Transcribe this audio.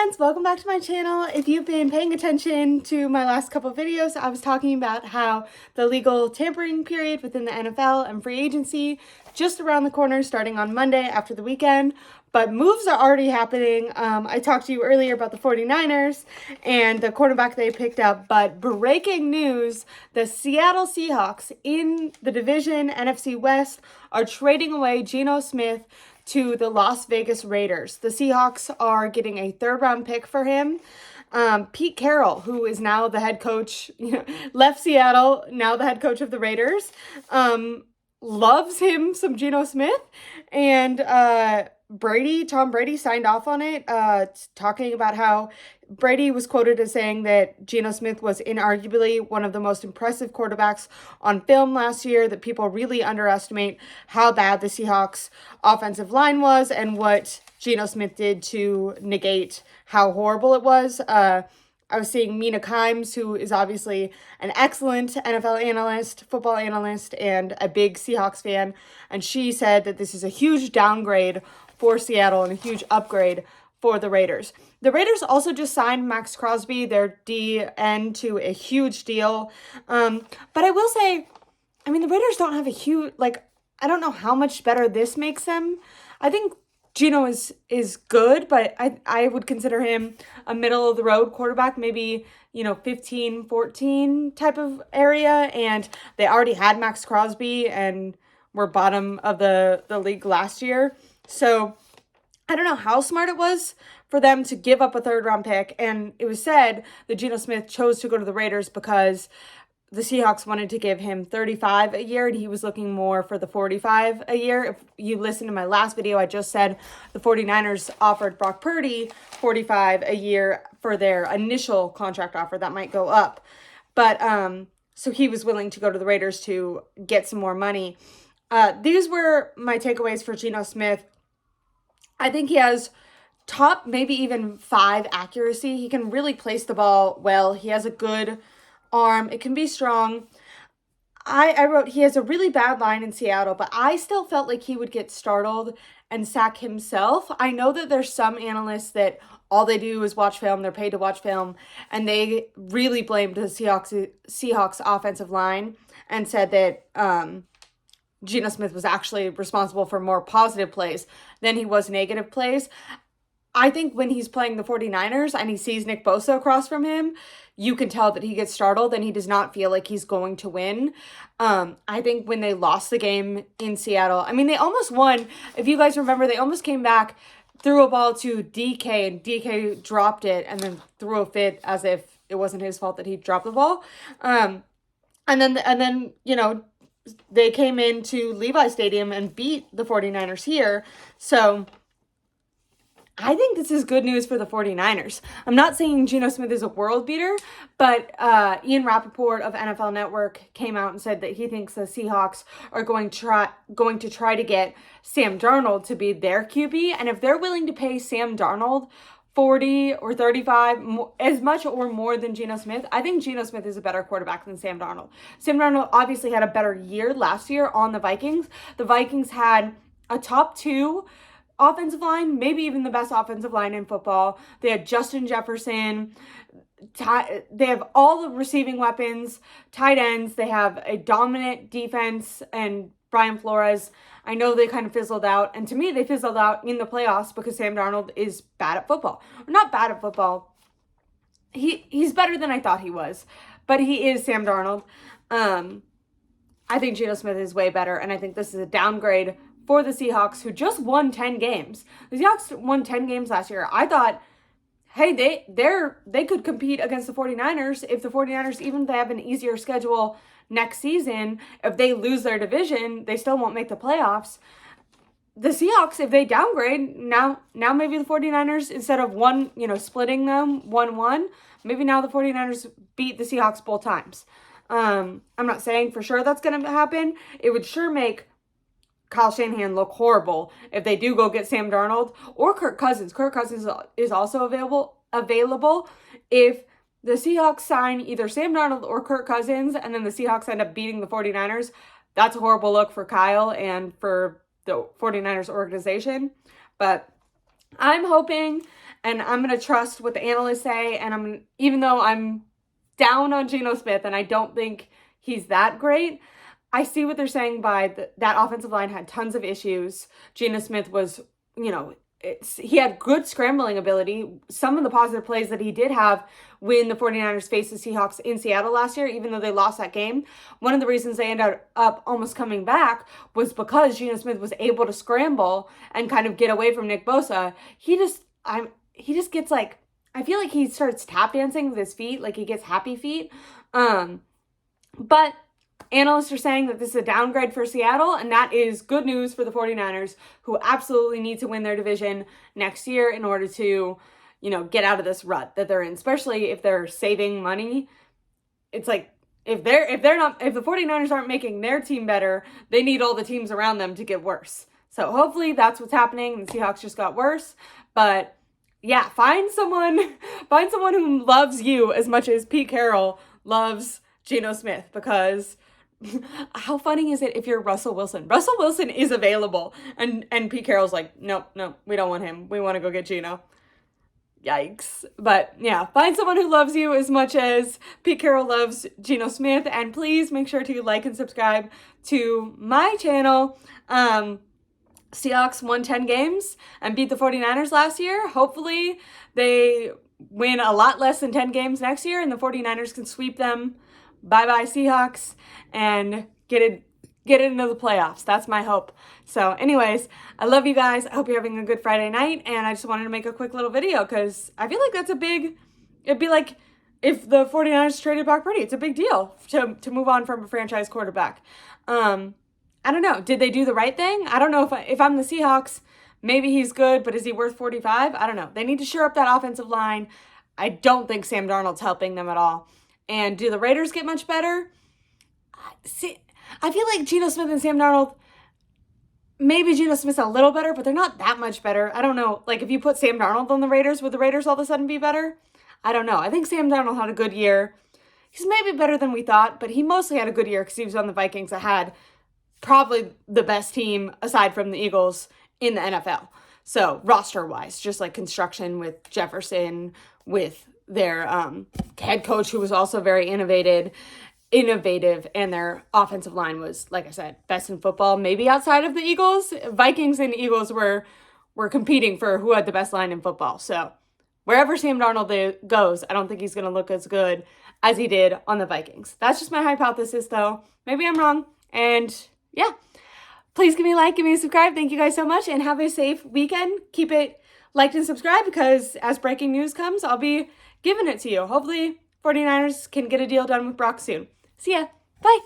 friends, welcome back to my channel. If you've been paying attention to my last couple of videos, I was talking about how the legal tampering period within the NFL and free agency just around the corner starting on Monday after the weekend, but moves are already happening. I talked to you earlier about the 49ers and the quarterback they picked up, but breaking news, the Seattle Seahawks in the division NFC West are trading away Geno Smith to the Las Vegas Raiders. The Seahawks are getting a third-round pick for him. Pete Carroll, who is now the head coach, left Seattle, now the head coach of the Raiders, loves him some Gino Smith, and Tom Brady signed off on it, talking about how Brady was quoted as saying that Geno Smith was inarguably one of the most impressive quarterbacks on film last year, that people really underestimate how bad the Seahawks offensive line was and what Geno Smith did to negate how horrible it was. I was seeing Mina Kimes, who is obviously an excellent NFL analyst, football analyst, and a big Seahawks fan, and she said that this is a huge downgrade for Seattle and a huge upgrade for the Raiders. The Raiders also just signed Max Crosby, their DN, to a huge deal. But I will say, the Raiders don't have a huge, I don't know how much better this makes them. I think Geno is good, but I would consider him a middle-of-the-road quarterback, maybe, 15, 14 type of area. And they already had Max Crosby and were bottom of the league last year. So I don't know how smart it was for them to give up a third-round pick. And it was said that Geno Smith chose to go to the Raiders because the Seahawks wanted to give him $35 a year, and he was looking more for the $45 a year. If you listen to my last video, I just said the 49ers offered Brock Purdy $45 a year for their initial contract offer. That might go up. But so he was willing to go to the Raiders to get some more money. These were my takeaways for Geno Smith. I think he has top, maybe even 5 accuracy. He can really place the ball well. He has a good arm. It can be strong. I wrote he has a really bad line in Seattle, but I still felt like he would get startled and sack himself. I know that there's some analysts that all they do is watch film. They're paid to watch film, and they really blamed the Seahawks offensive line and said that Geno Smith was actually responsible for more positive plays than he was negative plays. I think when he's playing the 49ers and he sees Nick Bosa across from him, you can tell that he gets startled and he does not feel like he's going to win. I think when they lost the game in Seattle, they almost won. If you guys remember, they almost came back, threw a ball to DK, and DK dropped it and then threw a fit as if it wasn't his fault that he dropped the ball. And then they came into Levi Stadium and beat the 49ers here. So I think this is good news for the 49ers. I'm not saying Geno Smith is a world beater, but Ian Rappaport of NFL Network came out and said that he thinks the Seahawks are going to try to get Sam Darnold to be their QB. And if they're willing to pay Sam Darnold 40 or 35, as much or more than Geno Smith, I think Geno Smith is a better quarterback than Sam Darnold. Sam Darnold obviously had a better year last year on the Vikings. The Vikings had a top 2 offensive line, maybe even the best offensive line in football. They had Justin Jefferson. They have all the receiving weapons, tight ends. They have a dominant defense and Brian Flores. I know they kind of fizzled out, and to me, they fizzled out in the playoffs because Sam Darnold is bad at football. Not bad at football. He's better than I thought he was, but he is Sam Darnold. I think Geno Smith is way better, and I think this is a downgrade for the Seahawks, who just won 10 games. The Seahawks won 10 games last year. I thought, hey, they could compete against the 49ers if the 49ers, even if they have an easier schedule next season, if they lose their division, they still won't make the playoffs. The Seahawks, if they downgrade, now maybe the 49ers, instead of splitting them 1-1, maybe now the 49ers beat the Seahawks both times. I'm not saying for sure that's going to happen. It would sure make Kyle Shanahan look horrible if they do go get Sam Darnold or Kirk Cousins. Kirk Cousins is also available. If the Seahawks sign either Sam Darnold or Kirk Cousins, and then the Seahawks end up beating the 49ers, that's a horrible look for Kyle and for the 49ers organization. But I'm hoping and I'm going to trust what the analysts say, and even though I'm down on Geno Smith and I don't think he's that great, I see what they're saying by that offensive line had tons of issues. Gino Smith was, he had good scrambling ability. Some of the positive plays that he did have when the 49ers faced the Seahawks in Seattle last year, even though they lost that game, one of the reasons they ended up almost coming back was because Geno Smith was able to scramble and kind of get away from Nick Bosa. He just gets like, I feel like he starts tap dancing with his feet, like he gets happy feet. But analysts are saying that this is a downgrade for Seattle, and that is good news for the 49ers, who absolutely need to win their division next year in order to, get out of this rut that they're in, especially if they're saving money. It's like, if the 49ers aren't making their team better, they need all the teams around them to get worse. So hopefully that's what's happening. The Seahawks just got worse, but yeah, find someone who loves you as much as Pete Carroll loves Geno Smith, because how funny is it if you're Russell Wilson? Russell Wilson is available, and Pete Carroll's like, no, we don't want him. We want to go get Geno. Yikes. But yeah, find someone who loves you as much as Pete Carroll loves Geno Smith, and please make sure to like and subscribe to my channel. Seahawks won 10 games and beat the 49ers last year. Hopefully they win a lot less than 10 games next year and the 49ers can sweep them. Bye-bye Seahawks, and get it into the playoffs. That's my hope. So anyways, I love you guys. I hope you're having a good Friday night, and I just wanted to make a quick little video because I feel like it'd be like if the 49ers traded Brock Purdy. It's a big deal to move on from a franchise quarterback. I don't know. Did they do the right thing? I don't know if I'm the Seahawks, maybe he's good, but is he worth 45? I don't know. They need to shore up that offensive line. I don't think Sam Darnold's helping them at all. And do the Raiders get much better? See, I feel like Geno Smith and Sam Darnold, maybe Geno Smith's a little better, but they're not that much better. I don't know. Like, if you put Sam Darnold on the Raiders, would the Raiders all of a sudden be better? I don't know. I think Sam Darnold had a good year. He's maybe better than we thought, but he mostly had a good year because he was on the Vikings that had probably the best team aside from the Eagles in the NFL. So roster-wise, just like construction with Jefferson, with their head coach who was also very innovative, and their offensive line was, like I said, best in football, maybe outside of the Eagles. Vikings and Eagles were competing for who had the best line in football. So wherever Sam Darnold goes, I don't think he's going to look as good as he did on the Vikings. That's just my hypothesis, though. Maybe I'm wrong. And yeah, please give me a like, give me a subscribe. Thank you guys so much, and have a safe weekend. Keep it liked and subscribed, because as breaking news comes, I'll be giving it to you. Hopefully 49ers can get a deal done with Brock soon. See ya. Bye.